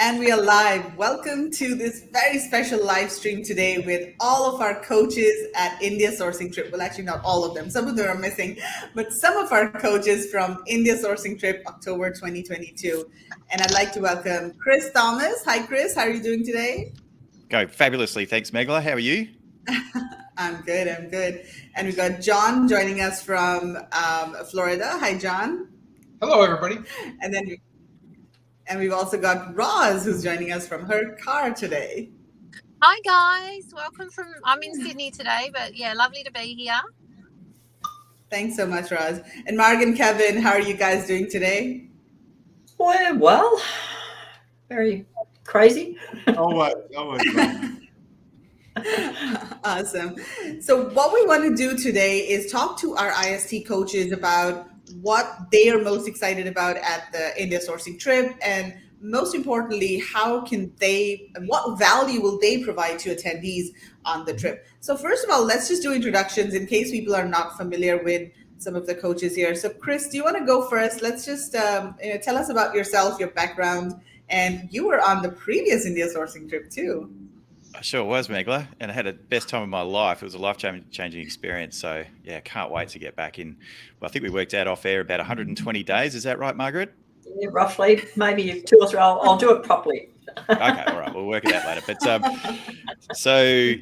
And we are live. Welcome to this very special live stream today with all of our coaches at India Sourcing Trip. Well, actually, not all of them. Some of them are missing, but some of our coaches from India Sourcing Trip, October 2022. And I'd like to welcome Chris Thomas. Hi, Chris. How are you doing today? Go fabulously. Thanks, Megla. How are you? I'm good. And we've got John joining us from Florida. Hi, John. Hello, everybody. And we've also got Roz, who's joining us from her car today. Hi, guys. I'm in Sydney today, but yeah, lovely to be here. Thanks so much, Roz. And Marg and Kevin, how are you guys doing today? Well, very crazy. Always. Awesome. So what we want to do today is talk to our IST coaches about what they are most excited about at the India Sourcing Trip, and most importantly, what value will they provide to attendees on the trip. So first of all, let's just do introductions in case people are not familiar with some of the coaches here. So Chris, do you want to go first? Let's just tell us about yourself, your background, and you were on the previous India Sourcing Trip too. I sure was, Megla, and I had the best time of my life. It was a life-changing experience. So, yeah, can't wait to get back in. Well, I think we worked out off air about 120 days. Is that right, Margaret? Yeah, roughly, maybe 2 or 3. I'll do it properly. Okay, all right. We'll work it out later. But so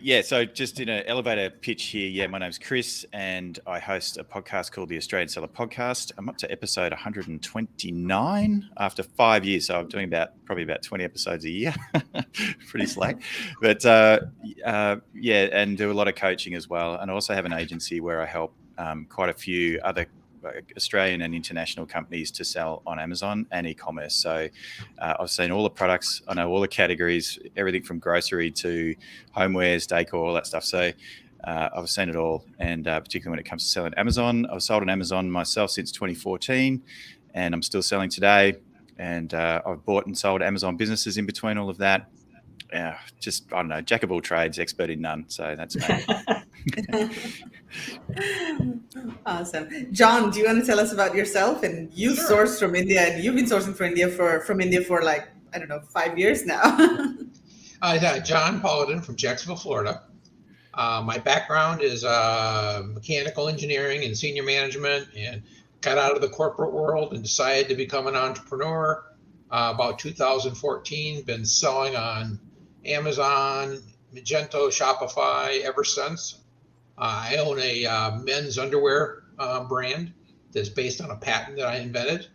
just in an elevator pitch here. Yeah, my name's Chris, and I host a podcast called the Australian Seller Podcast. I'm up to episode 129 after 5 years, so I'm doing probably about 20 episodes a year. Pretty slack, but and do a lot of coaching as well. And I also have an agency where I help quite a few other Australian and international companies to sell on Amazon and e-commerce. So I've seen all the products. I know all the categories, everything from grocery to homewares, decor, all that stuff. So I've seen it all. And particularly when it comes to selling Amazon, I've sold on Amazon myself since 2014, and I'm still selling today. And I've bought and sold Amazon businesses in between all of that. I don't know, jack of all trades, expert in none. So that's me. Awesome. John, do you want to tell us about yourself? And you sourced from India, and you've been sourcing from India for like, 5 years now. John Polidan from Jacksonville, Florida. My background is mechanical engineering and senior management, and got out of the corporate world and decided to become an entrepreneur about 2014. Been selling on Amazon, Magento, Shopify ever since. I own a men's underwear brand that's based on a patent that I invented.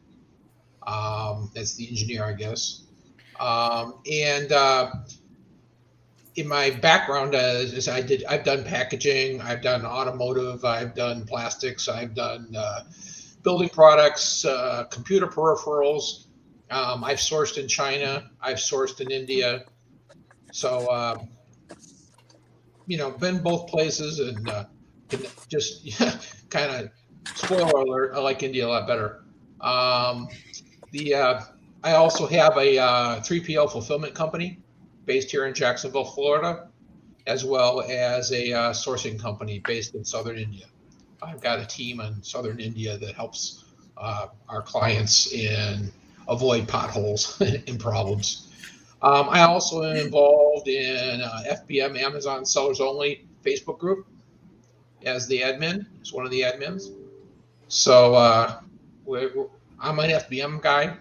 That's the engineer, I guess. In my background, I've done packaging, I've done automotive, I've done plastics, I've done building products, computer peripherals. I've sourced in China, I've sourced in India. So, been both places, and just kind of spoiler alert, I like India a lot better. I also have a 3PL fulfillment company based here in Jacksonville, Florida, as well as a sourcing company based in Southern India. I've got a team in Southern India that helps our clients avoid potholes and problems. I also am involved in FBM, Amazon Sellers Only Facebook group as the admin, as one of the admins. So I'm an FBM guy,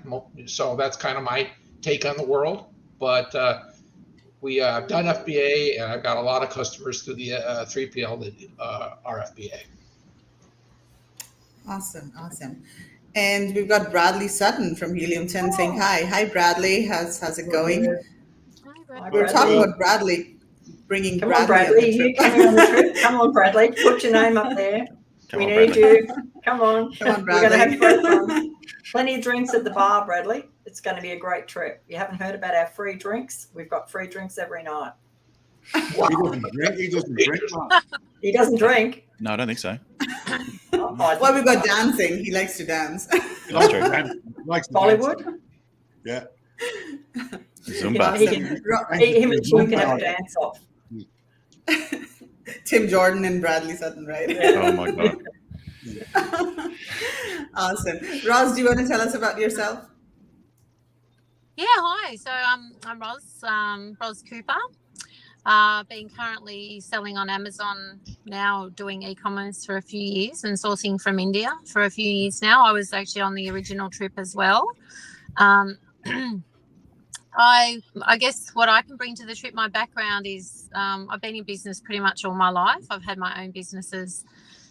so that's kind of my take on the world. But we have done FBA, and I've got a lot of customers through the 3PL that are FBA. Awesome. And we've got Bradley Sutton from Helium 10 saying hi. Hi, Bradley. How's it going? Hi, Bradley. We're talking about Bradley, bringing Come Bradley on, Bradley. You coming on the trip? Come on, Bradley. Put your name up there. We need you. Come on. Come on, We're going to have Bradley. great fun. Plenty of drinks at the bar, Bradley. It's going to be a great trip. You haven't heard about our free drinks? We've got free drinks every night. Wow. He doesn't drink. He doesn't drink. No, I don't think so. Well, we've got dancing. He likes to dance. That's true. Bollywood? Yeah. Zumba. Him and Tim can have a dance off. Tim Jordan and Bradley Sutton, right? Oh my God. Awesome. Roz, do you want to tell us about yourself? Yeah, hi. Hi, so I'm Roz Cooper. Been currently selling on Amazon now, doing e-commerce for a few years and sourcing from India for a few years now. I was actually on the original trip as well. I guess what I can bring to the trip, my background is I've been in business pretty much all my life. I've had my own businesses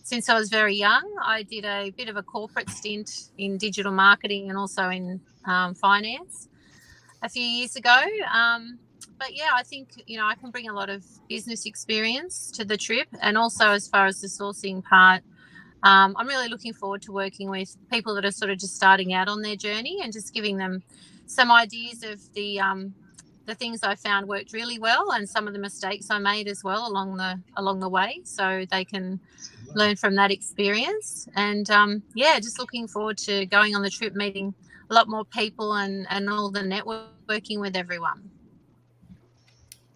since I was very young. I did a bit of a corporate stint in digital marketing and also in finance a few years ago. But yeah, I think, I can bring a lot of business experience to the trip. And also as far as the sourcing part, I'm really looking forward to working with people that are sort of just starting out on their journey and just giving them some ideas of the things I found worked really well and some of the mistakes I made as well along the way, so they can learn from that experience. And just looking forward to going on the trip, meeting a lot more people and all the networking with everyone.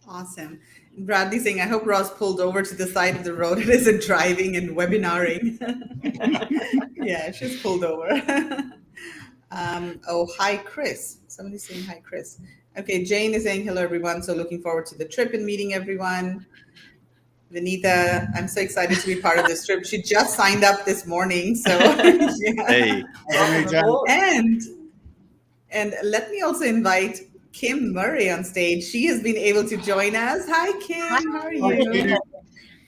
Awesome. Bradley saying, I hope Roz pulled over to the side of the road and isn't driving and webinaring. Yeah, she's pulled over. Hi, Chris. Somebody's saying hi, Chris. Okay, Jane is saying hello, everyone. So looking forward to the trip and meeting everyone. Vinita, I'm so excited to be part of this trip. She just signed up this morning. So yeah. Hey. And let me also invite Kim Murray on stage. She has been able to join us. Hi, Kim. How are you?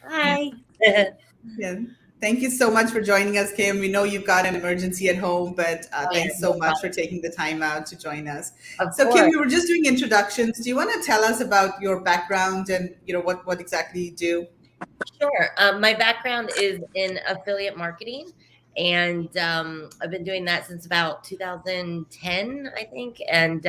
Hi. Yeah. Thank you so much for joining us, Kim. We know you've got an emergency at home, but thanks so much for taking the time out to join us. So, Kim, we were just doing introductions. Do you want to tell us about your background and what exactly you do? Sure. My background is in affiliate marketing, and I've been doing that since about 2010, I think. And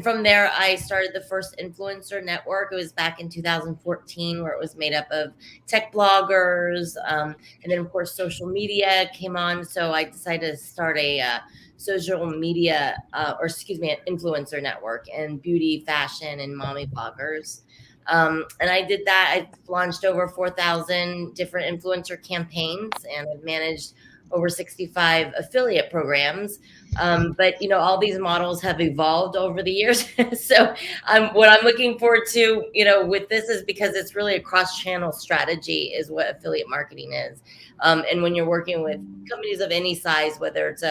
from there, I started the first influencer network. It was back in 2014, where it was made up of tech bloggers. And then, of course, social media came on. So I decided to start a social media, an influencer network, and beauty, fashion, and mommy bloggers. And I did that. I launched over 4,000 different influencer campaigns, and I've managed over 65 affiliate programs. But, all these models have evolved over the years. So what I'm looking forward to, with this is because it's really a cross-channel strategy is what affiliate marketing is. And when you're working with companies of any size, whether it's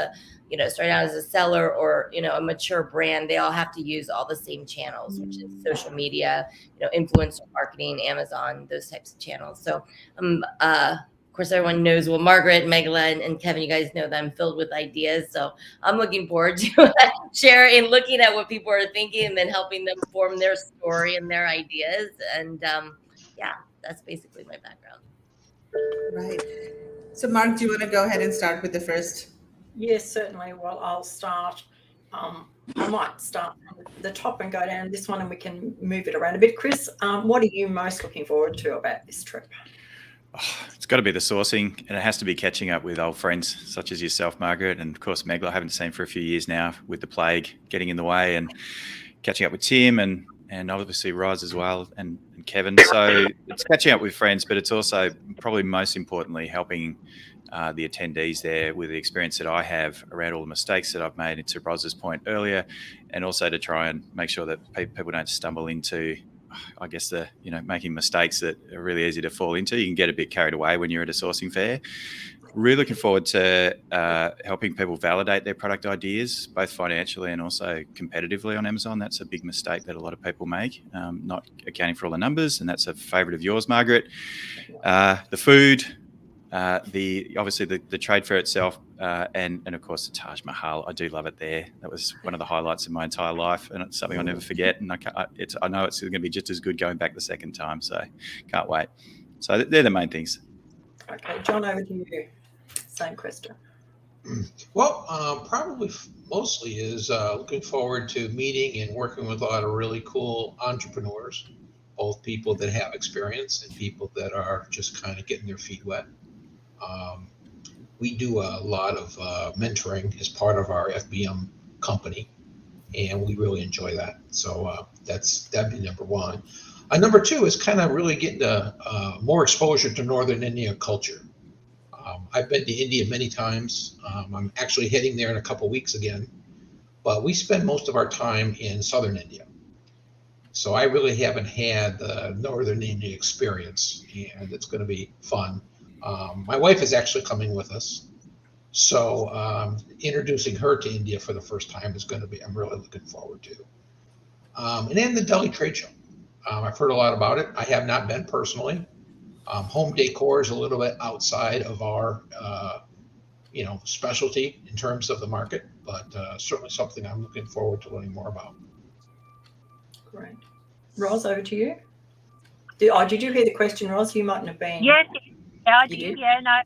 starting out as a seller or, a mature brand, they all have to use all the same channels, which is social media, influencer marketing, Amazon, those types of channels. So, of course, everyone knows, Margaret, Megala, and Kevin, you guys know that I'm filled with ideas. So I'm looking forward to sharing and looking at what people are thinking and then helping them form their story and their ideas. And that's basically my background. Right. So Mark, do you want to go ahead and start with the first? Yes, certainly. Well, I'll start. I might start from the top and go down this one, and we can move it around a bit. Chris, what are you most looking forward to about this trip? It's got to be the sourcing, and it has to be catching up with old friends such as yourself, Margaret, and of course Megla. I haven't seen for a few years now with the plague getting in the way, and catching up with Tim and obviously Roz as well and Kevin. So it's catching up with friends, but it's also probably most importantly helping the attendees there with the experience that I have around all the mistakes that I've made, to Roz's point earlier, and also to try and make sure that people don't stumble into, I guess, making mistakes that are really easy to fall into. You can get a bit carried away when you're at a sourcing fair. Really looking forward to helping people validate their product ideas, both financially and also competitively on Amazon. That's a big mistake that a lot of people make, not accounting for all the numbers, and that's a favourite of yours, Margaret. The food, obviously the trade fair itself, and of course the Taj Mahal. I do love it there. That was one of the highlights of my entire life, and it's something I'll never forget. And I know it's going to be just as good going back the second time, so can't wait. So they're the main things. Okay, John, over to you. Same question. Well, probably mostly is looking forward to meeting and working with a lot of really cool entrepreneurs, both people that have experience and people that are just kind of getting their feet wet. We do a lot of mentoring as part of our FBM company, and we really enjoy that. So that'd be number one. Number two is kind of really getting more exposure to Northern India culture. I've been to India many times. I'm actually heading there in a couple weeks again. but we spend most of our time in southern India. So I really haven't had the northern India experience, and it's going to be fun. My wife is actually coming with us. So introducing her to India for the first time is going to be, I'm really looking forward to. And then the Delhi trade show. I've heard a lot about it. I have not been personally. Home decor is a little bit outside of our, specialty in terms of the market, but certainly something I'm looking forward to learning more about. Great. Roz, over to you. Did you hear the question, Roz? You mightn't have been. Yes, I You did. did? Yeah, no,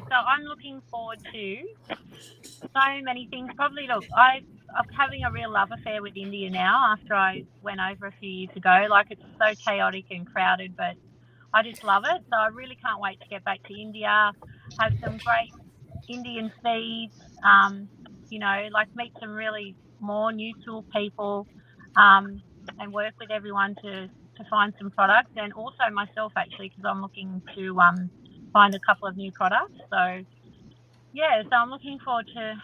so I'm looking forward to so many things. Probably, look, I'm having a real love affair with India now after I went over a few years ago. Like, it's so chaotic and crowded, but I just love it. So I really can't wait to get back to India, have some great Indian feeds, meet some really more neutral people, and work with everyone to find some products, and also myself actually, because I'm looking to find a couple of new products. So yeah, so I'm looking forward to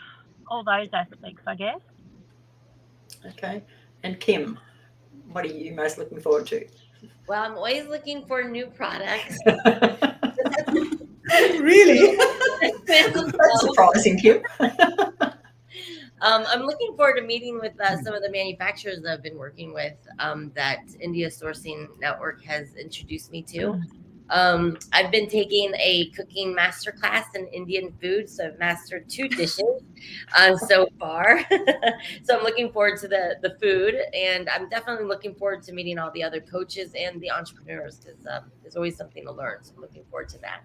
all those aspects, I guess. Okay. And Kim, what are you most looking forward to? Well, I'm always looking for new products. Really? That's surprising, Kim. I'm looking forward to meeting with some of the manufacturers that I've been working with that India Sourcing Network has introduced me to. I've been taking a cooking masterclass in Indian food, so I've mastered 2 dishes so far. So I'm looking forward to the food, and I'm definitely looking forward to meeting all the other coaches and the entrepreneurs, because there's always something to learn. So I'm looking forward to that.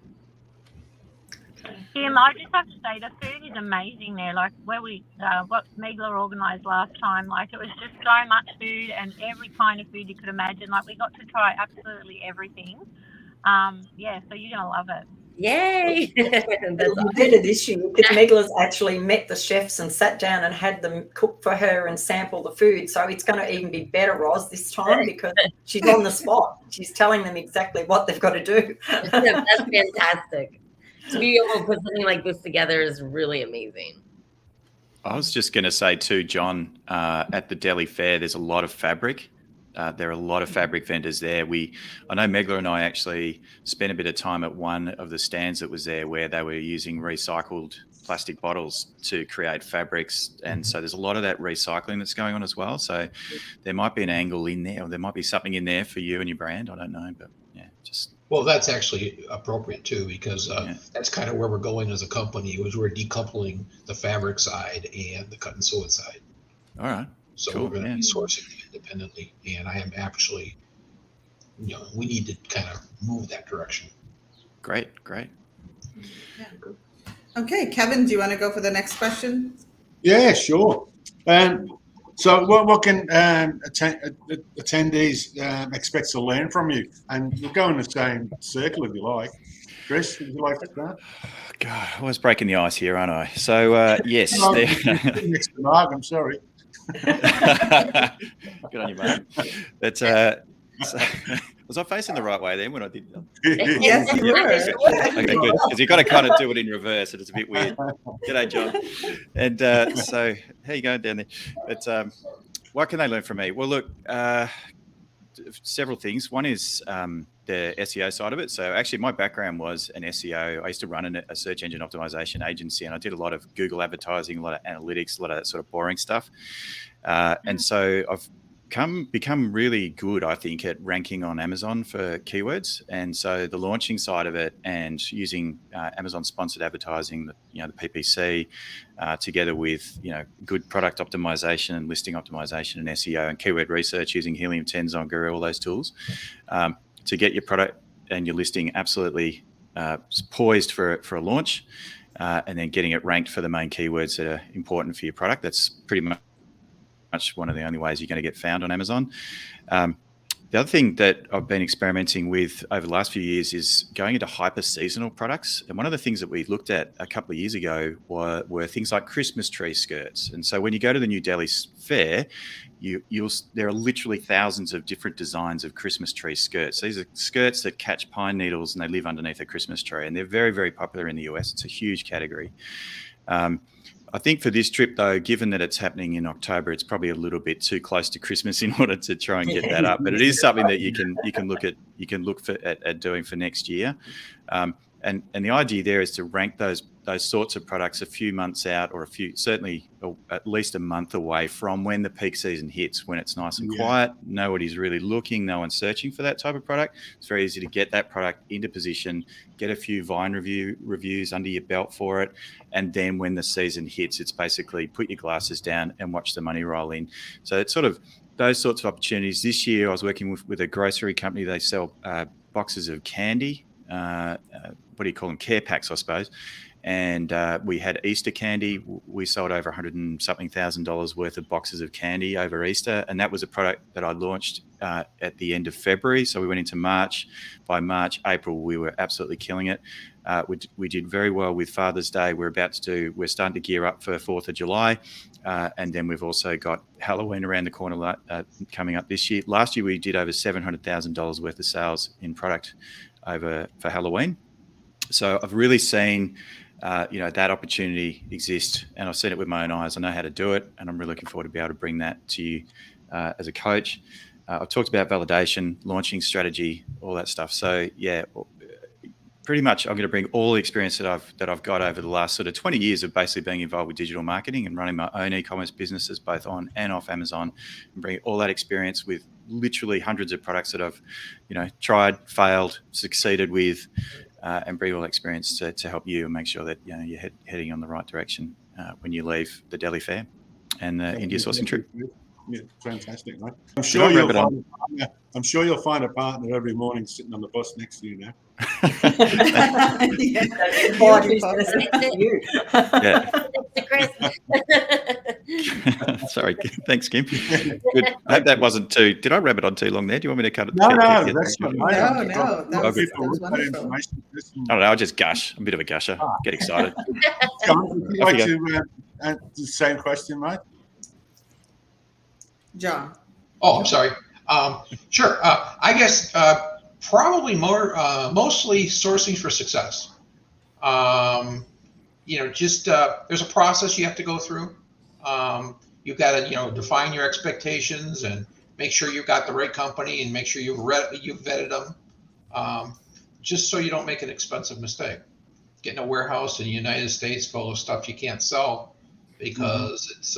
Kim, I just have to say the food is amazing there. Like where what Megla organised last time, like it was just so much food and every kind of food you could imagine. Like we got to try absolutely everything. So you're gonna love it. Yay! It'll be better this year because Megla's actually met the chefs and sat down and had them cook for her and sample the food. So it's going to even be better, Roz, this time because she's on the spot. She's telling them exactly what they've got to do. That's fantastic. To be able to put something like this together is really amazing. I was just going to say too, John, at the Delhi Fair, there's a lot of fabric. There are a lot of fabric vendors there. I know Megla and I actually spent a bit of time at one of the stands that was there where they were using recycled plastic bottles to create fabrics. And so there's a lot of that recycling that's going on as well. So there might be an angle in there, or there might be something in there for you and your brand. I don't know, but yeah, just. Well, that's actually appropriate too, because that's kind of where we're going as a company. We're decoupling the fabric side and the cut and sew side. All right. So Cool, we're going to yeah. be sourcing independently, and I am actually, we need to kind of move that direction. Great. Yeah. Okay, Kevin, do you want to go for the next question? Yeah, sure. So what can attendees expect to learn from you? And we'll go in the same circle if you like. Chris, would you like to start? God, I was breaking the ice here, aren't I? So, yes. Next to Mark, I'm sorry. Good on you, mate. But was I facing the right way then when I did that? Yes, you were. Okay, good. Because you've got to kind of do it in reverse, and it's a bit weird. G'day, John. And so, how you going down there? But what can they learn from me? Well, look, several things. One is the SEO side of it. So actually my background was an SEO. I used to run a search engine optimization agency, and I did a lot of Google advertising, a lot of analytics, a lot of that sort of boring stuff. And so I've become really good, I think, at ranking on Amazon for keywords. And so the launching side of it and using Amazon sponsored advertising, the PPC, together with, good product optimization and listing optimization and SEO and keyword research using Helium 10, Zonguru, all those tools, to get your product and your listing absolutely poised for a launch, and then getting it ranked for the main keywords that are important for your product. That's pretty much one of the only ways you're going to get found on Amazon. The other thing that I've been experimenting with over the last few years is going into hyper seasonal products. And one of the things that we looked at a couple of years ago were things like Christmas tree skirts. And so when you go to the New Delhi Fair, there are literally thousands of different designs of Christmas tree skirts. These are skirts that catch pine needles and they live underneath a Christmas tree. And they're very, very popular in the US. It's a huge category. I think for this trip, though, given that it's happening in October, it's probably a little bit too close to Christmas in order to try and get that up. But it is something that you can look at doing for next year. And the idea there is to rank those sorts of products a few months out, or certainly at least a month away from when the peak season hits, when it's nice and quiet. Nobody's really looking, no one's searching for that type of product. It's very easy to get that product into position, get a few Vine reviews under your belt for it, and then when the season hits, it's basically put your glasses down and watch the money roll in. So it's sort of those sorts of opportunities. This year I was working with a grocery company. They sell boxes of candy. What do you call them? Care packs, I suppose. And we had Easter candy. We sold over $100,000 worth of boxes of candy over Easter. And that was a product that I launched at the end of February. So we went into March. By March, April, we were absolutely killing it. We did very well with Father's Day. We're starting to gear up for 4th of July. And then we've also got Halloween around the corner coming up this year. Last year, we did over $700,000 worth of sales in product for Halloween. So I've really seen, that opportunity exist, and I've seen it with my own eyes. I know how to do it, and I'm really looking forward to be able to bring that to you as a coach. I've talked about validation, launching strategy, all that stuff. So yeah, pretty much I'm going to bring all the experience that I've got over the last sort of 20 years of basically being involved with digital marketing and running my own e-commerce businesses, both on and off Amazon, and bring all that experience with literally hundreds of products that I've, tried, failed, succeeded with, and bring all that experience to help you and make sure that you're heading on the right direction when you leave the Delhi Fair and the India sourcing trip. Yeah, fantastic, mate. I'm sure you'll find a partner every morning sitting on the bus next to you now. Sorry, thanks, Kim. Good. I hope that wasn't too. Did I rabbit on too long there? Do you want me to cut it? No, that's no. That was wonderful. I don't know. I'll just gush. I'm a bit of a gusher. Get excited. John, would you like to answer the same question, mate? John. Oh, I'm sorry. Sure. I guess probably mostly sourcing for success. There's a process you have to go through. You've got to, define your expectations and make sure you've got the right company and make sure you've vetted them, just so you don't make an expensive mistake. Getting a warehouse in the United States full of stuff you can't sell because it's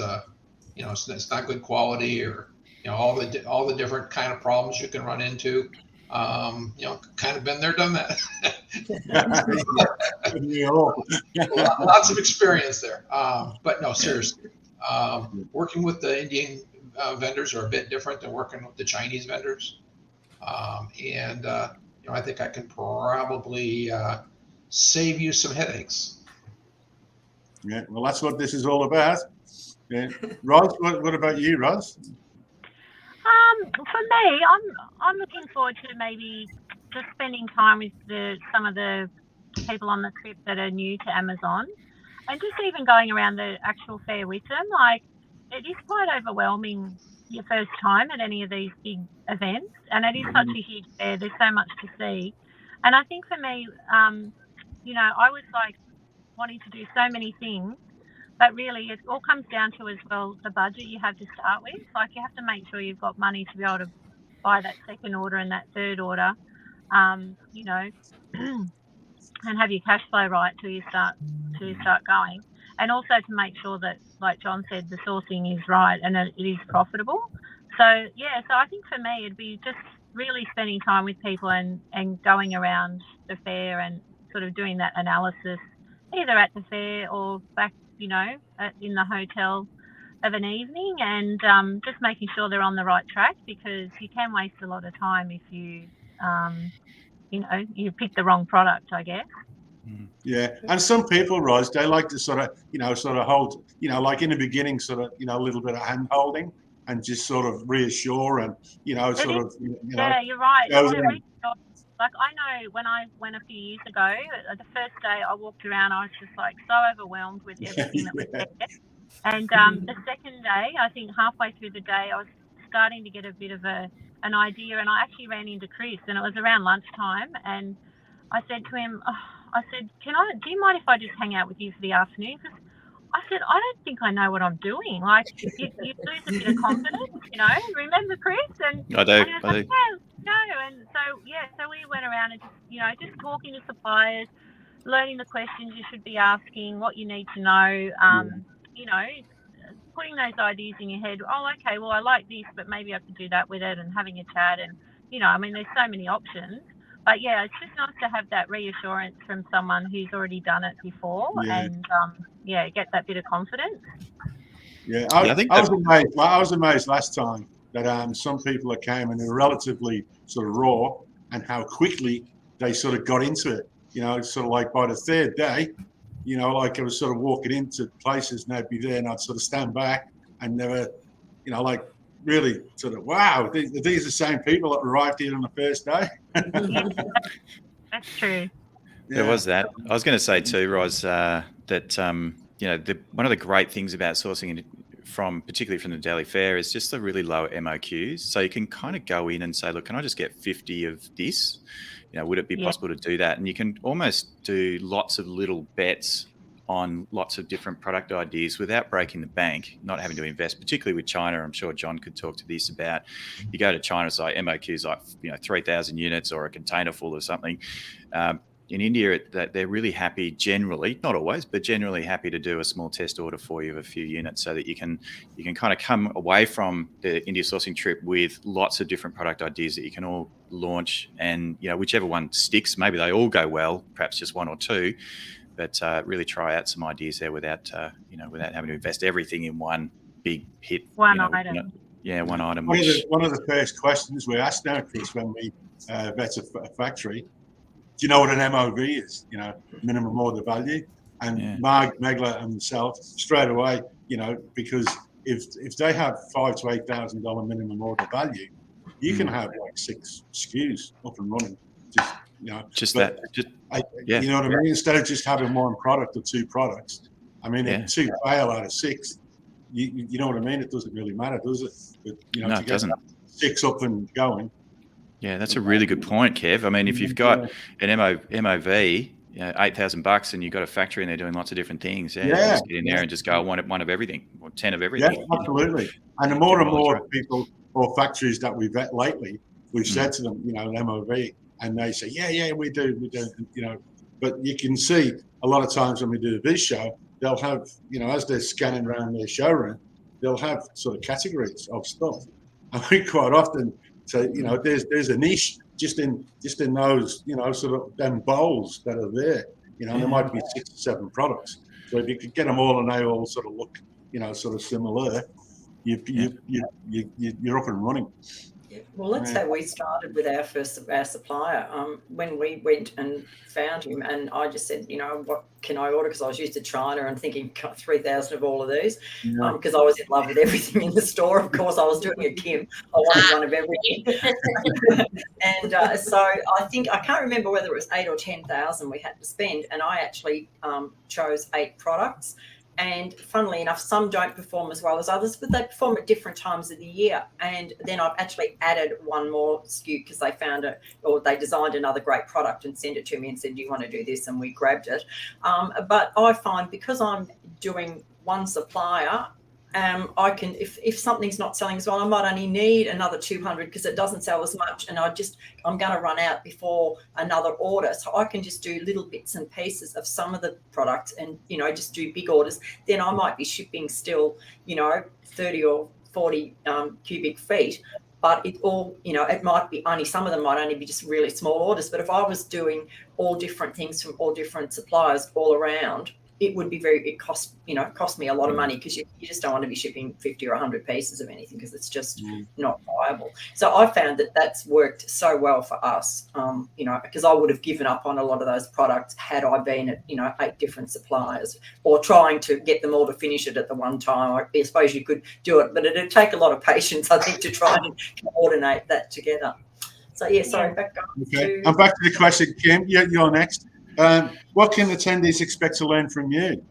not good quality, or all the different kind of problems you can run into. Kind of been there, done that. Lots of experience there. But no, seriously, working with the Indian vendors are a bit different than working with the Chinese vendors. I think I can probably save you some headaches. Yeah, well, that's what this is all about. Yeah, Roz, what about you, Roz? For me, I'm looking forward to maybe just spending time with some of the people on the trip that are new to Amazon, and just even going around the actual fair with them. Like, it is quite overwhelming your first time at any of these big events, and it is such a huge fair. There's so much to see, and I think for me, I was like wanting to do so many things. But really, it all comes down to, as well, the budget you have to start with. Like, you have to make sure you've got money to be able to buy that second order and that third order, and have your cash flow right till you start going. And also to make sure that, like John said, the sourcing is right and that it is profitable. So I think for me, it'd be just really spending time with people and going around the fair and sort of doing that analysis, either at the fair or back, in the hotel of an evening, and just making sure they're on the right track, because you can waste a lot of time if you pick the wrong product, I guess. Yeah, and some people, Roz, they like to sort of hold, like in the beginning, sort of, a little bit of hand holding and just sort of reassure and, Yeah, you're right. Like, I know when I went a few years ago, the first day I walked around, I was just like so overwhelmed with everything that was there. And the second day, I think halfway through the day, I was starting to get a bit of an idea, and I actually ran into Chris, and it was around lunchtime, and I said to him, do you mind if I just hang out with you for the afternoon? Because I said, I don't think I know what I'm doing. Like, you lose a bit of confidence, Remember, Chris? And I do. and I was like, no. And so we went around and just talking to suppliers, learning the questions you should be asking, what you need to know, putting those ideas in your head. Oh, okay, well, I like this, but maybe I could do that with it, and having a chat. And, there's so many options. But, yeah, it's just nice to have that reassurance from someone who's already done it before and, get that bit of confidence. Yeah, I was amazed last time that some people that came and they were relatively sort of raw, and how quickly they sort of got into it. Sort of like by the third day, like I was sort of walking into places and they'd be there and I'd sort of stand back and never, like really sort of, wow, these are the same people that arrived here on the first day. That's true. There was that. I was going to say too, Roz, that one of the great things about sourcing particularly from the Daily Fair is just the really low MOQs. So you can kind of go in and say, look, can I just get 50 of this? Would it be possible to do that? And you can almost do lots of little bets on lots of different product ideas without breaking the bank, not having to invest, particularly with China. I'm sure John could talk to this about, you go to China, it's like MOQs like 3,000 units or a container full of something. In India, they're really happy generally, not always, but generally happy to do a small test order for you of a few units so that you can kind of come away from the India sourcing trip with lots of different product ideas that you can all launch, and whichever one sticks, maybe they all go well, perhaps just one or two, but really try out some ideas there without having to invest everything in one big hit. One item. One item. One of the first questions we asked now, Chris, when we vet a factory, do you know what an MOV is? Minimum order value. And Mark Megler and myself straight away, because if they have $5,000 to $8,000 minimum order value, you can have like 6 SKUs up and running. You know what I mean? Instead of just having one product or 2 products. I mean, if 2 fail out of 6, you know what I mean? It doesn't really matter, does it? But, no, it doesn't. 6 up and going. Yeah, that's a really good point, Kev. I mean, if you've got an MOV, $8,000, and you've got a factory and they're doing lots of different things, just get in there and just go, I want one of everything, or 10 of everything. Yeah, absolutely. And the more and more people or factories that we've vet lately, we've said to them, an MOV, and they say, yeah, we do, But you can see a lot of times when we do the Viz show, they'll have, as they're scanning around their showroom, they'll have sort of categories of stuff. I mean, quite often, so there's a niche just in those sort of them bowls that are there. There might be 6 or 7 products. So if you could get them all and they all sort of look sort of similar, you're up and running. Well, let's say we started with our supplier when we went and found him, and I just said, what can I order? Because I was used to China and thinking 3,000 of all of these, because I was in love with everything in the store. Of course, I was doing a Kim. I wanted one of everything. And so I think, I can't remember whether it was 8 or 10,000 we had to spend, and I actually chose 8 products. And funnily enough, some don't perform as well as others, but they perform at different times of the year. And then I've actually added one more SKU because they found it, or they designed another great product and sent it to me and said, do you want to do this? And we grabbed it. But I find because I'm doing one supplier, I can, if something's not selling as well, I might only need another 200 because it doesn't sell as much, and I'm going to run out before another order. So I can just do little bits and pieces of some of the products and, just do big orders. Then I might be shipping still, 30 or 40 cubic feet. But it all, it might be only, some of them might only be just really small orders. But if I was doing all different things from all different suppliers all around, it would be it cost me a lot of money, because you just don't want to be shipping 50 or 100 pieces of anything, because it's just not viable. So I found that that's worked so well for us, because I would have given up on a lot of those products had I been at, 8 different suppliers, or trying to get them all to finish it at the one time. I suppose you could do it, but it'd take a lot of patience, I think, to try and coordinate that together. So, back to the question, Kim, you're next. What can attendees expect to learn from you?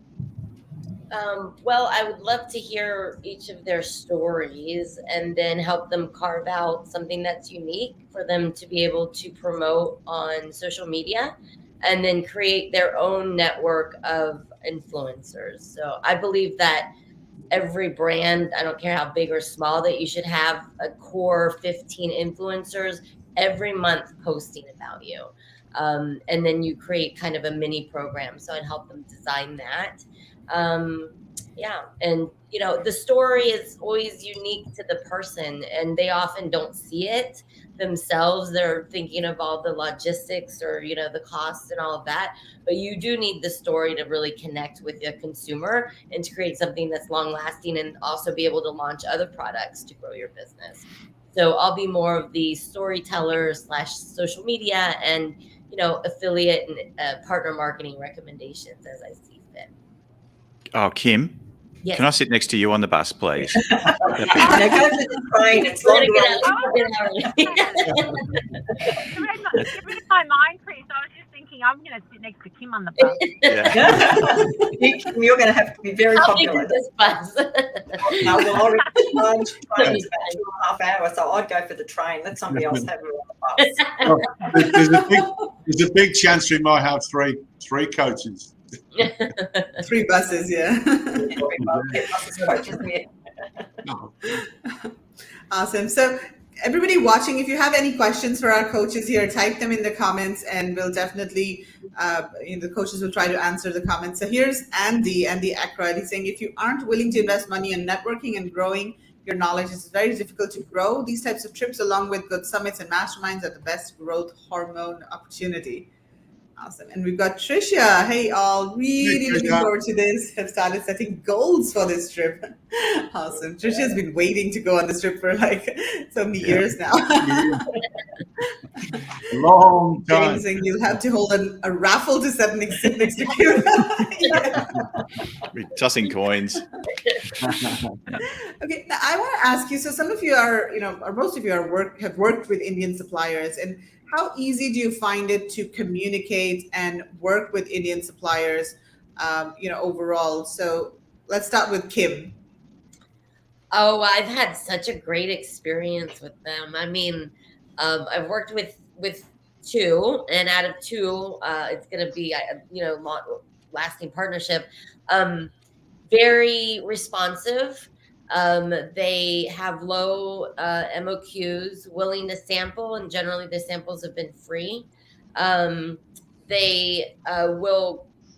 Well, I would love to hear each of their stories and then help them carve out something that's unique for them to be able to promote on social media and then create their own network of influencers. So I believe that every brand, I don't care how big or small, that you should have a core 15 influencers every month posting about you. And then you create kind of a mini program. So I'd help them design that. Yeah. And, you know, the story is always unique to the person, and they often don't see it themselves. They're thinking of all the logistics or, you know, the costs and all of that. But you do need the story to really connect with the consumer and to create something that's long lasting, and also be able to launch other products to grow your business. So I'll be more of the storyteller / social media and, you know, affiliate and partner marketing recommendations as I see fit. Oh, Kim, Yes. can I sit next to you on the bus, please? Now go to the train. It's We're longer. You read my mind, Chris. I was just thinking I'm going to sit next to Kim on the bus. Yeah. You're going to have to be very I'll be popular. in this bus. No, well, I reckon train's about 2.5 hours, so I'd go for the train. Let somebody else have her on the bus. There's a big chance we might have three coaches. 3 buses, yeah. Awesome. So everybody watching, if you have any questions for our coaches here, type them in the comments, and we'll definitely, the coaches will try to answer the comments. So here's Andy Ackroyd. He's saying, if you aren't willing to invest money in networking and growing your knowledge, it's very difficult to grow. These types of trips, along with good summits and masterminds, are the best growth hormone opportunity. Awesome. And we've got Tricia. Hey, all. Really looking forward to this. Have started setting goals for this trip. Awesome. Tricia's been waiting to go on this trip for like so many years now. Long time. James saying you'll have to hold a raffle to sit next to you. We're tossing coins. Okay. Now I want to ask you, so some of you are, or most of you have worked with Indian suppliers, and how easy do you find it to communicate and work with Indian suppliers, overall? So let's start with Kim. Oh, I've had such a great experience with them. I mean, I've worked with 2, and out of 2, it's going to be, lasting partnership. Very responsive. They have low MOQs, willing to sample, and generally the samples have been free.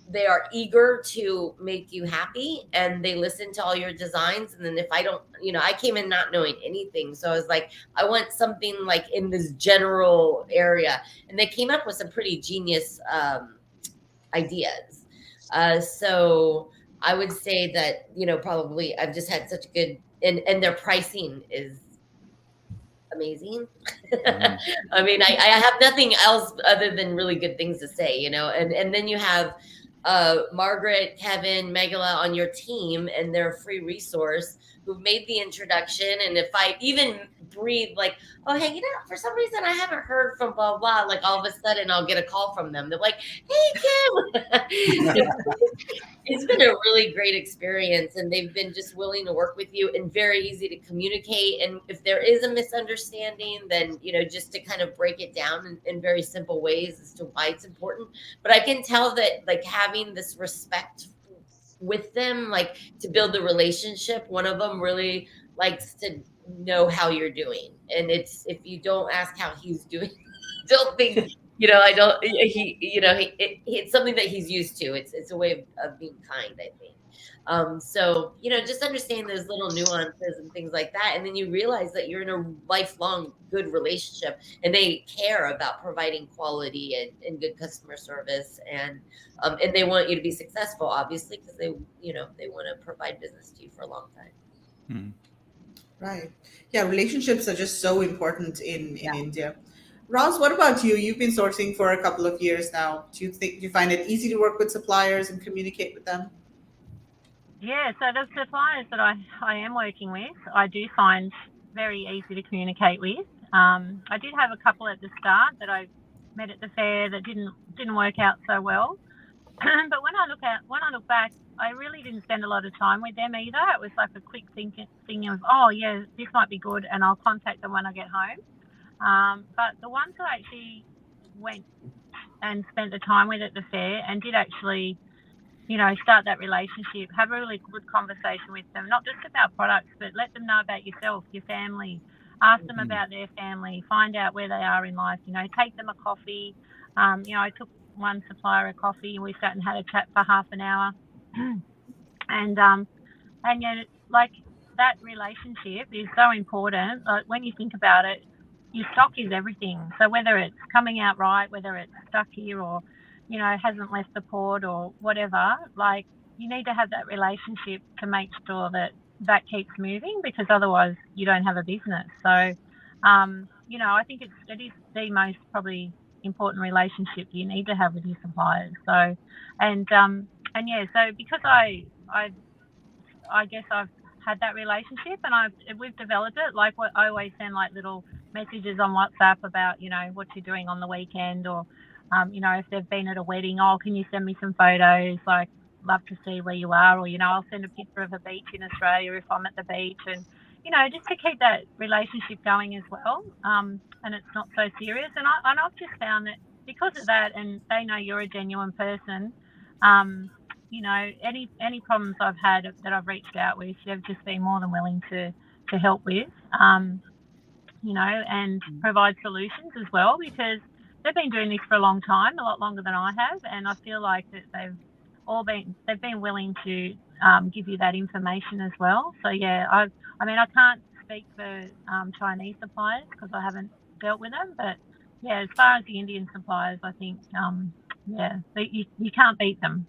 They are eager to make you happy, and they listen to all your designs. And then if I don't, I came in not knowing anything. So I was like, I want something like in this general area. And they came up with some pretty genius ideas. So I would say that, probably I've just had such good, and their pricing is amazing. I mean, I have nothing else other than really good things to say, and then you have Margaret, Kevin, Megala on your team, and they're a free resource who've made the introduction. And if I even breathe like, oh, hey, for some reason I haven't heard from blah, blah, like all of a sudden I'll get a call from them. They're like, hey, Kim. It's been a really great experience, and they've been just willing to work with you and very easy to communicate. And if there is a misunderstanding, then, just to kind of break it down in very simple ways as to why it's important. But I can tell that like having this respect with them, like to build the relationship, one of them really likes to know how you're doing. And it's, if you don't ask how he's doing, don't think, it's something that he's used to. It's a way of being kind, I think. So, just understand those little nuances and things like that. And then you realize that you're in a lifelong good relationship, and they care about providing quality and good customer service. And they want you to be successful, obviously, because they want to provide business to you for a long time. Mm. Right. Yeah. Relationships are just so important in India. Roz, what about you? You've been sourcing for a couple of years now. Do you find it easy to work with suppliers and communicate with them? Yeah, so the suppliers that I am working with, I do find very easy to communicate with. I did have a couple at the start that I met at the fair that didn't work out so well. But when I look back, I really didn't spend a lot of time with them either. It was like a quick thing of, oh yeah, this might be good, and I'll contact them when I get home. But the ones that actually went and spent the time with at the fair and did actually, start that relationship, have a really good conversation with them, not just about products, but let them know about yourself, your family, ask them about their family, find out where they are in life, take them a coffee. I took one supplier a coffee and we sat and had a chat for half an hour. And like that relationship is so important. Like when you think about it, your stock is everything. So whether it's coming out right, whether it's stuck here or, hasn't left the port or whatever, like you need to have that relationship to make sure that keeps moving, because otherwise you don't have a business. So, I think it is the most probably important relationship you need to have with your suppliers. So, so because I guess I've had that relationship and we've developed it. Like what I always send like little messages on WhatsApp about, what you're doing on the weekend, or, if they've been at a wedding, can you send me some photos? Like, love to see where you are, or, I'll send a picture of a beach in Australia if I'm at the beach, and, just to keep that relationship going as well. And it's not so serious. And I've just found that because of that, and they know you're a genuine person, any problems I've had that I've reached out with, they've just been more than willing to help with, and provide solutions as well, because they've been doing this for a long time, a lot longer than I have, and I feel like that they've been willing to give you that information as well. So yeah, I can't speak for Chinese suppliers because I haven't dealt with them, but yeah, as far as the Indian suppliers, I think you can't beat them.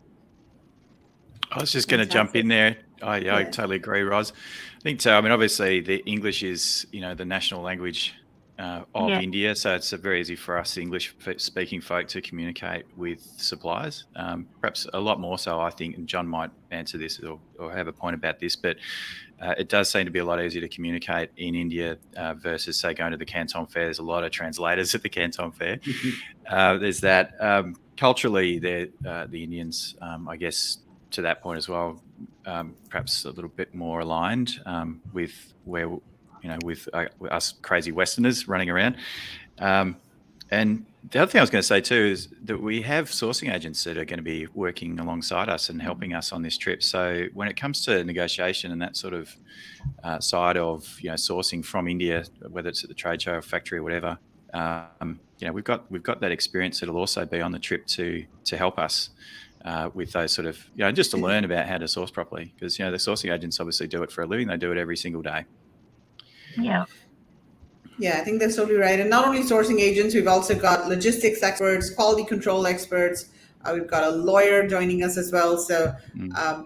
I was just going to jump in there. I totally agree, Roz. I think so. I mean, obviously, the English is, the national language of India, so it's very easy for us English-speaking folk to communicate with suppliers. Perhaps a lot more so, I think, and John might answer this or have a point about this, but it does seem to be a lot easier to communicate in India versus, say, going to the Canton Fair. There's a lot of translators at the Canton Fair. There's that. Culturally, the Indians, I guess, to that point as well, perhaps a little bit more aligned with where, with us crazy Westerners running around. And the other thing I was going to say too is that we have sourcing agents that are going to be working alongside us and helping us on this trip. So when it comes to negotiation and that sort of side of, sourcing from India, whether it's at the trade show or factory or whatever, we've got that experience that'll also be on the trip to help us. With those sort of, just to learn about how to source properly, because, the sourcing agents obviously do it for a living. They do it every single day. Yeah. Yeah, I think that's totally right. And not only sourcing agents, we've also got logistics experts, quality control experts. We've got a lawyer joining us as well. So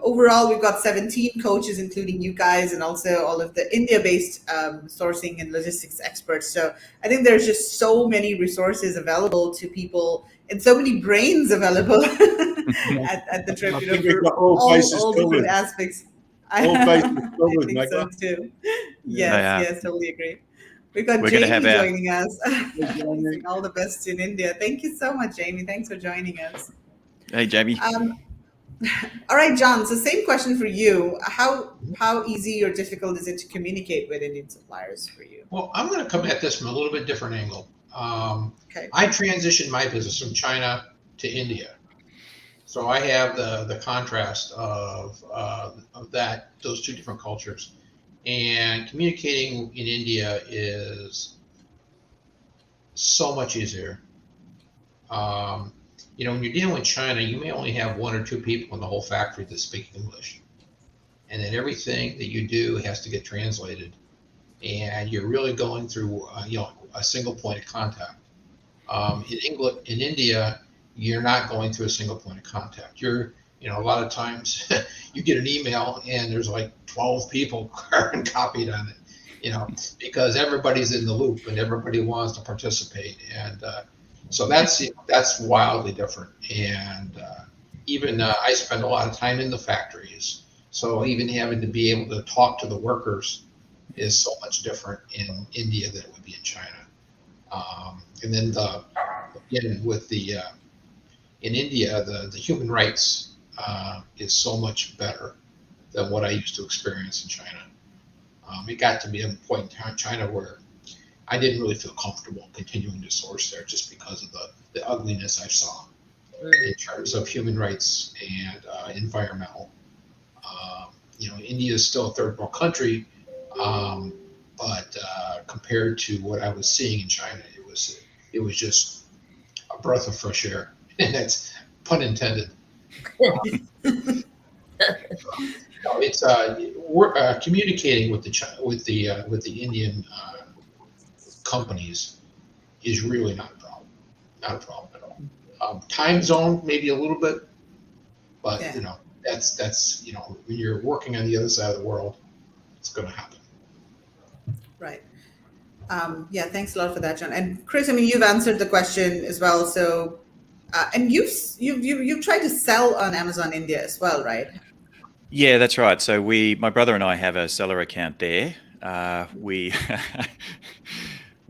overall, we've got 17 coaches, including you guys, and also all of the India-based sourcing and logistics experts. So I think there's just so many resources available to people and so many brains available at the trip. I think we've got all different aspects. All bases covered, I think so too. Yes, totally agree. We've got Jamie joining us. All the best in India. Thank you so much, Jamie. Thanks for joining us. Hey, Jamie. All right, John. So same question for you. How easy or difficult is it to communicate with Indian suppliers for you? Well, I'm going to come at this from a little bit different angle. Okay. I transitioned my business from China to India. So I have the contrast of those two different cultures. And communicating in India is so much easier. When you're dealing with China, you may only have one or two people in the whole factory that speak English. And then everything that you do has to get translated. And you're really going through, a single point of contact. In India, you're not going through a single point of contact. You're, a lot of times you get an email and there's like 12 people copied on it, because everybody's in the loop and everybody wants to participate. And so that's wildly different. And even I spend a lot of time in the factories. So even having to be able to talk to the workers is so much different in India than it would be in China. And then in India, the human rights is so much better than what I used to experience in China. It got to be a point in China where I didn't really feel comfortable continuing to source there just because of the ugliness I saw in terms of human rights and environmental. India is still a third world country, but compared to what I was seeing in China, it was just a breath of fresh air, and that's pun intended. It's we're communicating with the Indian companies is really not a problem at all. Time zone maybe a little bit, but that's when you're working on the other side of the world, it's going to happen. Right. Thanks a lot for that, John. And Chris, I mean, you've answered the question as well. So, and you've tried to sell on Amazon India as well, right? Yeah, that's right. So my brother and I have a seller account there. We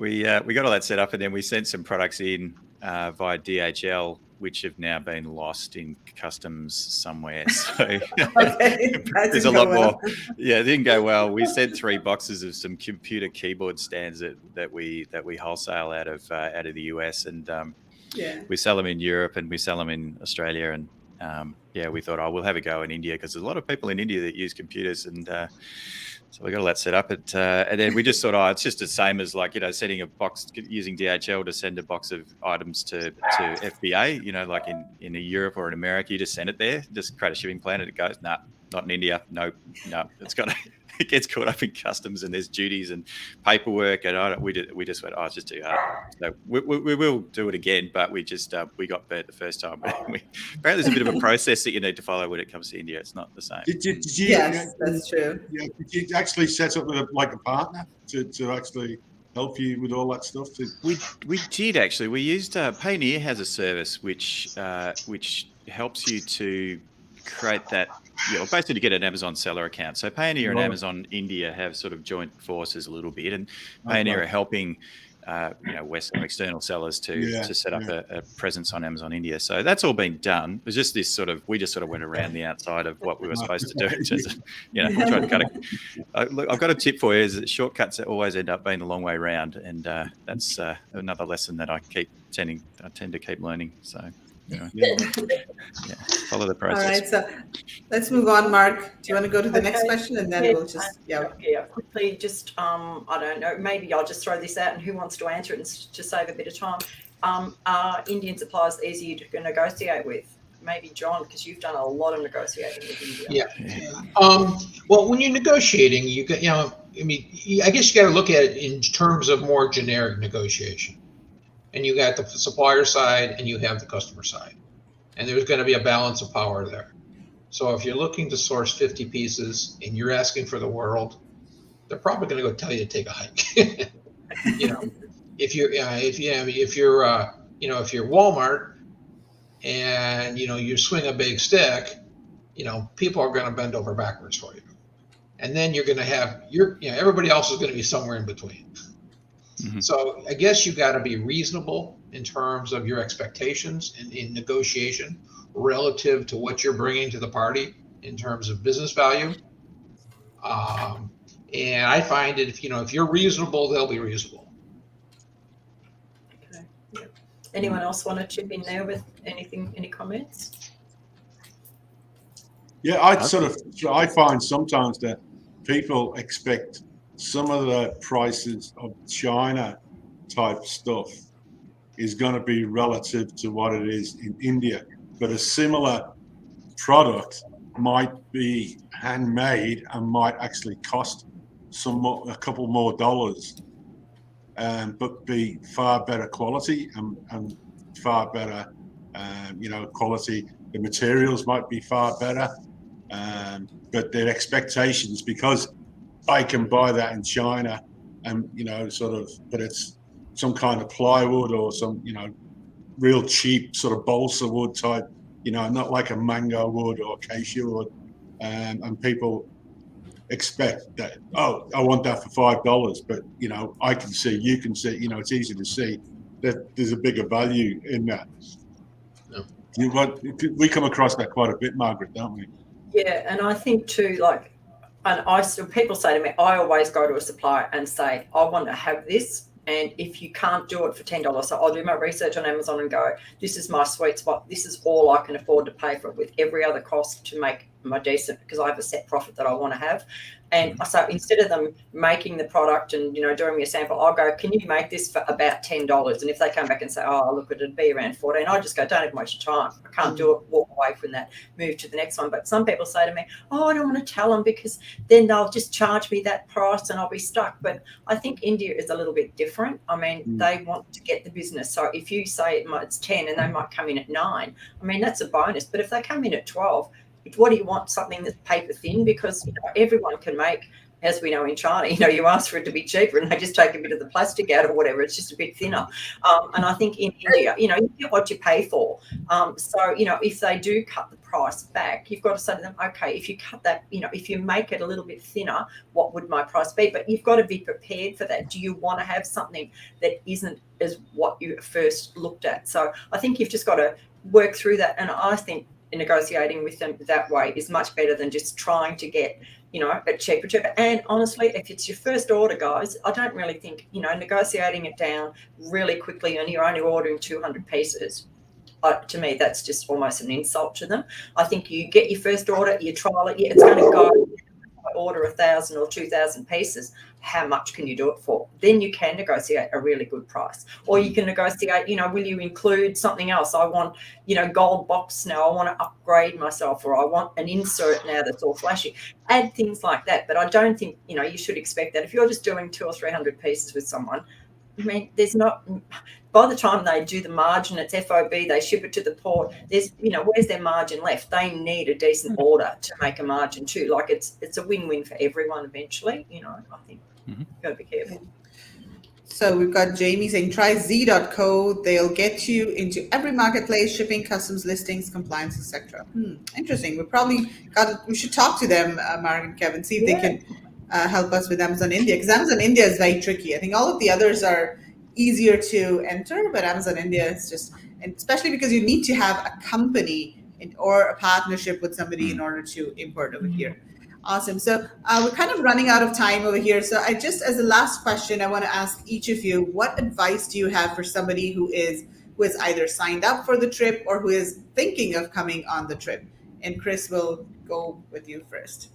got all that set up, and then we sent some products in via DHL, which have now been lost in customs somewhere. So there's a lot more. Yeah, it didn't go well. We sent 3 boxes of some computer keyboard stands that we wholesale out of the US, and we sell them in Europe and we sell them in Australia, and we thought, we'll have a go in India because there's a lot of people in India that use computers, and so we got all that set up. And then we just thought, it's just the same as sending a box using DHL to send a box of items to FBA. Like in Europe or in America, you just send it there, just create a shipping plan, and it goes. Nah, not in India. No, it gets caught up in customs, and there's duties and paperwork, and we just went, it's just too hard. So we will do it again, but we just we got burnt the first time. Apparently, there's a bit of a process that you need to follow when it comes to India. It's not the same. Did you, yes, that's true. Yeah, did you actually set up with a partner to actually help you with all that stuff? We did actually. We used Payoneer has a service which helps you to create that. Basically to get an Amazon seller account. So Payoneer and Amazon India have sort of joined forces a little bit, and Payoneer are helping Western external sellers to set up a presence on Amazon India. So that's all been done. It was just this we just went around the outside of what we were supposed to do. I'm trying to cut it. Look, I've got a tip for you: is that shortcuts always end up being the long way round, and that's another lesson that I tend to keep learning. So. Follow the process. All right, so let's move on. Mark, do you want to go to the next question, and then we'll just quickly, just I don't know, maybe I'll just throw this out, and who wants to answer it and to save a bit of time? Are Indian suppliers easy to negotiate with? Maybe John, because you've done a lot of negotiating with India. Well, when you're negotiating, I guess you got to look at it in terms of more generic negotiation. And you got the supplier side and you have the customer side. And there's going to be a balance of power there. So if you're looking to source 50 pieces and you're asking for the world, they're probably going to go tell you to take a hike. If you're Walmart and you swing a big stick, people are going to bend over backwards for you. And then you're going to have everybody else is going to be somewhere in between. Mm-hmm. So I guess you got to be reasonable in terms of your expectations in negotiation relative to what you're bringing to the party in terms of business value. And I find that if you're reasonable, they'll be reasonable. Okay. Yep. Anyone else want to chip in there with anything? Any comments? Yeah, I find sometimes that people expect some of the prices of China type stuff is going to be relative to what it is in India, but a similar product might be handmade and might actually cost a couple more dollars, but be far better quality and far better, quality. The materials might be far better, but their expectations, because I can buy that in China and, but it's some kind of plywood or some, real cheap sort of balsa wood type, not like a mango wood or acacia wood. And people expect that, I want that for $5, but, I can see, you can see, it's easy to see that there's a bigger value in that. Yeah. We come across that quite a bit, Margaret, don't we? Yeah, and I think too, people say to me, I always go to a supplier and say, I want to have this, And if you can't do it for $10, so I'll do my research on Amazon and go, this is my sweet spot. This is all I can afford to pay for it, with every other cost to make my decent, because I have a set profit that I want to have. And so instead of them making the product and, doing me a sample, I'll go, can you make this for about $10? And if they come back and say, oh, look, it'd be around 14, I just go, don't even waste your time. I can't do it, walk away from that, move to the next one. But some people say to me, oh, I don't want to tell them because then they'll just charge me that price and I'll be stuck. But I think India is a little bit different. I mean, they want to get the business. So if you say it's 10 and they might come in at 9, I mean, that's a bonus. But if they come in at 12, what do you want? Something that's paper thin? Because everyone can make, as we know in China, you ask for it to be cheaper and they just take a bit of the plastic out or whatever. It's just a bit thinner. And I think in India, you get what you pay for. So, if they do cut the price back, you've got to say to them, okay, if you cut that, if you make it a little bit thinner, what would my price be? But you've got to be prepared for that. Do you want to have something that isn't as what you first looked at? So I think you've just got to work through that. And I think negotiating with them that way is much better than just trying to get, a cheaper. And honestly, if it's your first order, guys, I don't really think, negotiating it down really quickly and you're only ordering 200 pieces, to me, that's just almost an insult to them. I think you get your first order, you trial it, it's going to go. Order 1,000 or 2,000 pieces, how much can you do it for? Then you can negotiate a really good price. Or you can negotiate, will you include something else? I want, gold box now, I want to upgrade myself, or I want an insert now that's all flashy. Add things like that. But I don't think, you should expect that. If you're just doing 200 or 300 pieces with someone, I mean, there's not, by the time they do the margin, it's FOB, they ship it to the port, there's, where's their margin left? They need a decent order to make a margin too. Like it's a win-win for everyone eventually, I think you've got to be careful. So we've got Jamie saying, try Z.co. They'll get you into every marketplace, shipping, customs, listings, compliance, etc. Interesting. We should talk to them, Mark and Kevin, see if they can help us with Amazon India, because Amazon India is very tricky. I think all of the others are easier to enter, but Amazon India is just, and especially because you need to have a company or a partnership with somebody in order to import over here. Awesome. So we're kind of running out of time over here. So I just, as a last question, I want to ask each of you, what advice do you have for somebody who is either signed up for the trip or who is thinking of coming on the trip? And Chris, will go with you first.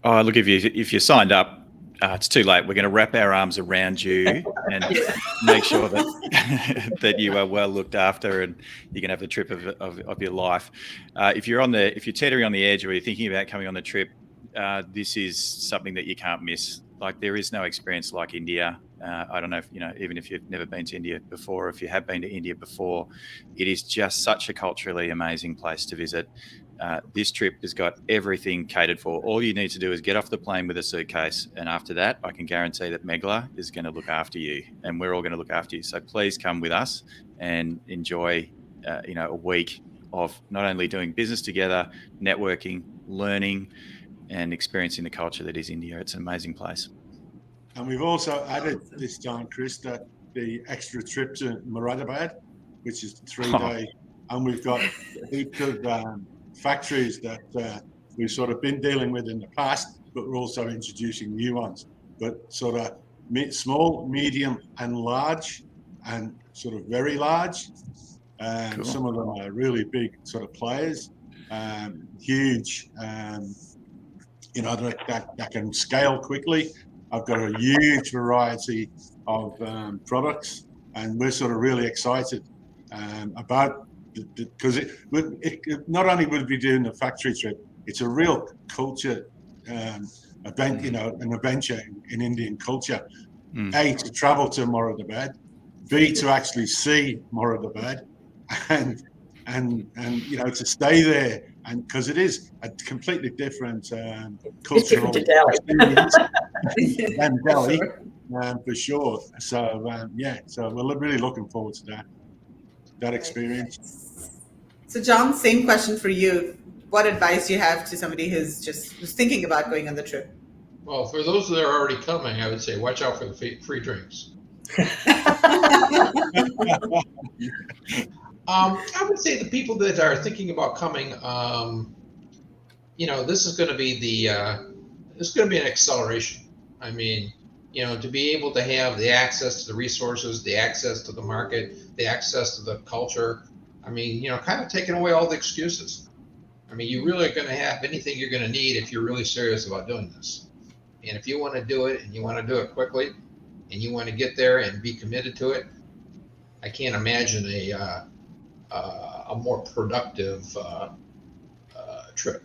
Oh, look, if you signed up, it's too late. We're going to wrap our arms around you and make sure that that you are well looked after and you can have the trip of your life. If you're teetering on the edge or you're thinking about coming on the trip, this is something that you can't miss. Like, there is no experience like India. I don't know if, even if you've never been to India before, or if you have been to India before, it is just such a culturally amazing place to visit. This trip has got everything catered for. All you need to do is get off the plane with a suitcase, and after that, I can guarantee that Megla is going to look after you, and we're all going to look after you. So please come with us and enjoy, a week of not only doing business together, networking, learning, and experiencing the culture that is India. It's an amazing place. And we've also added this time, Chris, that the extra trip to Moradabad, which is the 3-day, and we've got heaps of factories that we've sort of been dealing with in the past, but we're also introducing new ones. But sort of small, medium, and large, and sort of very large. Cool. Some of them are really big sort of players, huge, that can scale quickly. I've got a huge variety of products, and we're sort of really excited about, because it not only will be doing the factory trip, it's a real culture event, an adventure in Indian culture. A, to travel to Moradabad, B, to actually see Moradabad, and to stay there, and because it is a completely different cultural experience than Delhi, for sure. So so we're really looking forward to that experience. So John, same question for you. What advice do you have to somebody who's thinking about going on the trip? Well, for those that are already coming, I would say watch out for the free drinks. I would say the people that are thinking about coming, this is going to be an acceleration. I mean, to be able to have the access to the resources, the access to the market, the access to the culture. I mean, kind of taking away all the excuses. I mean, you really are going to have anything you're going to need if you're really serious about doing this. And if you want to do it and you want to do it quickly and you want to get there and be committed to it, I can't imagine a more productive trip.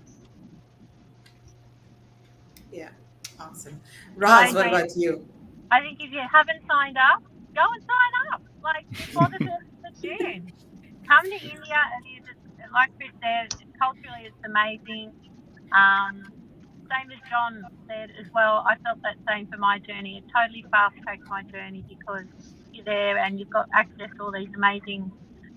Yeah, awesome. Roz, what about you? I think if you haven't signed up, go and sign up. Like before the 1st of June, come to India, and like Chris said, culturally it's amazing. Same as John said as well, I felt that same for my journey. It totally fast-tracked my journey because you're there and you've got access to all these amazing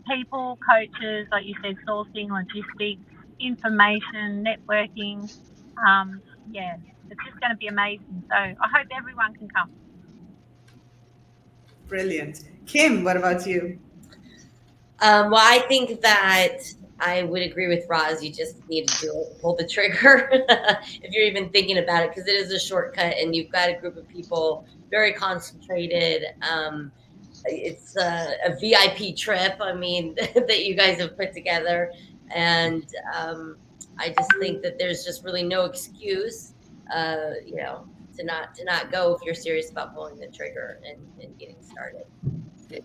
people, coaches, like you said, sourcing, logistics, information, networking. Yeah, it's just going to be amazing. So I hope everyone can come. Brilliant. Kim, what about you? Well, I think that I would agree with Roz. You just need to do it, pull the trigger if you're even thinking about it, because it is a shortcut and you've got a group of people very concentrated. It's a VIP trip, I mean, that you guys have put together. And I just think that there's just really no excuse, to not go if you're serious about pulling the trigger and getting started.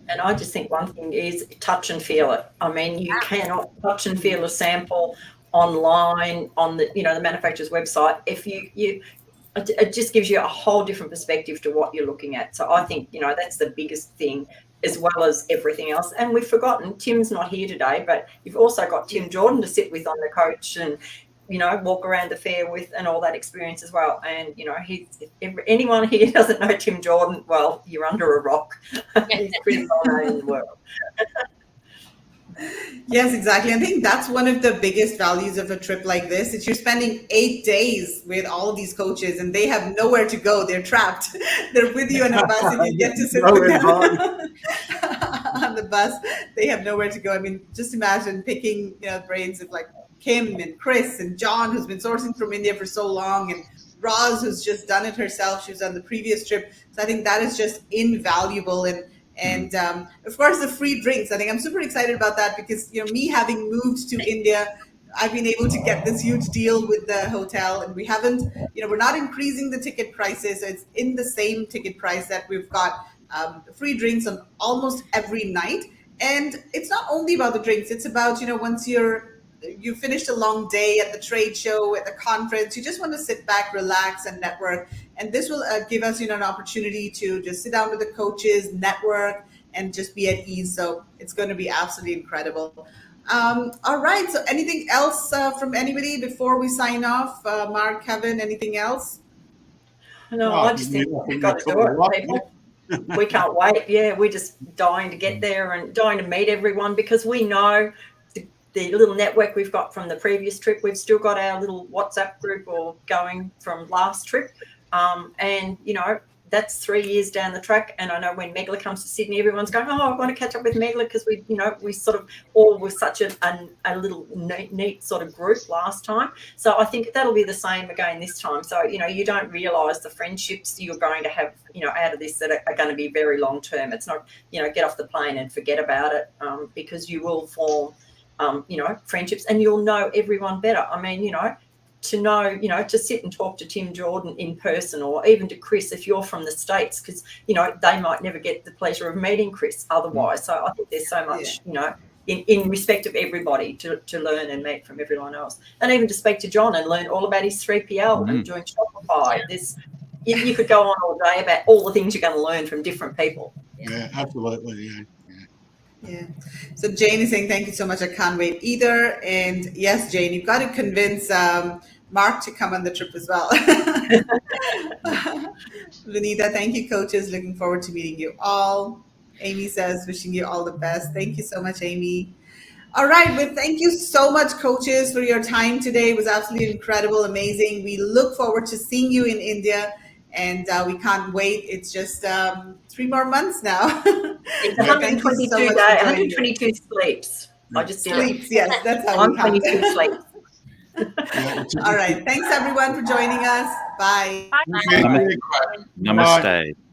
And I just think one thing is touch and feel it. I mean, you cannot touch and feel a sample online on the manufacturer's website. If it just gives you a whole different perspective to what you're looking at. So I think, that's the biggest thing, as well as everything else. And we've forgotten, Tim's not here today, but you've also got Tim Jordan to sit with on the coach and, walk around the fair with and all that experience as well. And, anyone here doesn't know Tim Jordan, well, you're under a rock. He's pretty well known in the world. Yes, exactly. I think that's one of the biggest values of a trip like this. Is you're spending 8 days with all of these coaches and they have nowhere to go. They're trapped. They're with you on a bus and you get to sit with them on the bus. They have nowhere to go. I mean, just imagine picking brains of like Kim and Chris and John, who's been sourcing from India for so long, and Roz, who's just done it herself. She was on the previous trip. So I think that is just invaluable. And of course, the free drinks. I think I'm super excited about that because, me having moved to India, I've been able to get this huge deal with the hotel, and we haven't, we're not increasing the ticket prices. So it's in the same ticket price that we've got free drinks on almost every night. And it's not only about the drinks. It's about, once you finished a long day at the trade show, at the conference, you just want to sit back, relax, and network. And this will give us, an opportunity to just sit down with the coaches, network, and just be at ease. So it's going to be absolutely incredible. All right. So anything else from anybody before we sign off? Mark, Kevin, anything else? No, I just think we've got to do it, people. We can't wait. Yeah, we're just dying to get there and dying to meet everyone because we know the little network we've got from the previous trip. We've still got our little WhatsApp group going from last trip. And, that's 3 years down the track. And I know when Megla comes to Sydney, everyone's going, I want to catch up with Megla because we sort of all were such a little neat sort of group last time. So I think that'll be the same again this time. So, you don't realise the friendships you're going to have, out of this that are going to be very long term. It's not, get off the plane and forget about it because you will form friendships and you'll know everyone better. I mean, to know, to sit and talk to Tim Jordan in person or even to Chris if you're from the States because, they might never get the pleasure of meeting Chris otherwise. So I think there's so much, in respect of everybody to learn and meet from everyone else. And even to speak to John and learn all about his 3PL and doing Shopify. You could go on all day about all the things you're going to learn from different people. Yeah, absolutely, yeah. Yeah. So Jane is saying, thank you so much. I can't wait either. And yes, Jane, you've got to convince Mark to come on the trip as well. Vanita, thank you, coaches. Looking forward to meeting you all. Amy says, wishing you all the best. Thank you so much, Amy. All right. Well, thank you so much, coaches, for your time today. It was absolutely incredible, amazing. We look forward to seeing you in India. And we can't wait. It's just 3 more months now. It's 122 days, 122 sleeps. I just did sleeps. Yes, that's how 122 sleeps. All right. Thanks everyone for joining us. Bye. Bye. Okay. Namaste.